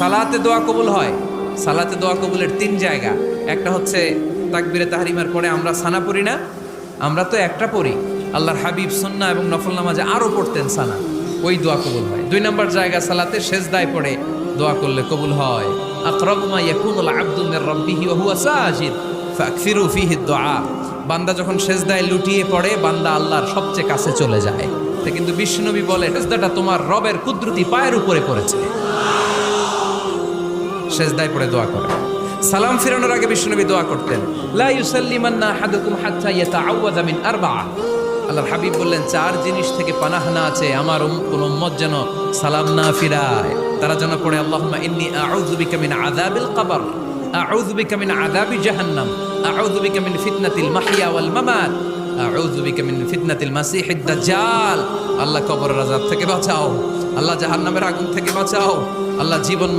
সালাতে দোয়া কবুল হয়। সালাতে দোয়া কবুলের তিন জায়গা। একটা হচ্ছে তাকবীরে তাহরিমার পরে আমরা সানা পড়ি না, আমরা তো একটা পড়ি, আল্লাহর হাবিব সুন্নাহ এবং নফল নামাজে আরও পড়তেন সানা, ওই দোয়া কবুল হয়। দুই নম্বর জায়গা সালাতে সেজদায় পড়ে দোয়া করলে কবুল হয়। আকরাবু মা ইয়াকুনুল আবদু মির রাব্বিহি ওয়া হুয়া সাজিদ ফাকসিরু ফীহি দুআ। বান্দা যখন সেজদায় লুটিয়ে পড়ে, বান্দা আল্লাহর সবচেয়ে কাছে চলে যায়। তা কিন্তু বিশ্বনবী বলে, সেজদাটা তোমার রবের কুদরতি পায়ের উপরে পড়েছে। সেজদায় পড়ে দোয়া করে। সালাম ফিরানোর আগে বিশ্বনবী দোয়া করতেন, লা ইউসাল্লিমান্না আহাদুকুম হাত্তা ইয়াতাআওয়াযা মিন আরবা'a। আল্লাহর হাবিব বললেন, চার জিনিস থেকে পানাহ না আছে আমার কোন উম্মত যেন সালাম না ফিরায়। তারা যেন পড়ে, আল্লাহুম্মা ইন্নী আউযু বিকা মিন আযাবিল কবর, আউযু বিকা মিন আযাবি জাহান্নাম, আউযু বিকা মিন ফিতনাতিল মাহইয়া ওয়াল মামাত, আউযু বিকা মিন ফিতনাতিল মাসিহিদ দাজ্জাল। আল্লাহ কবরের আযাব থেকে বাঁচাও, আল্লাহ জাহান্নামের আগুন থেকে বাঁচাও, আল্লাহ জীবন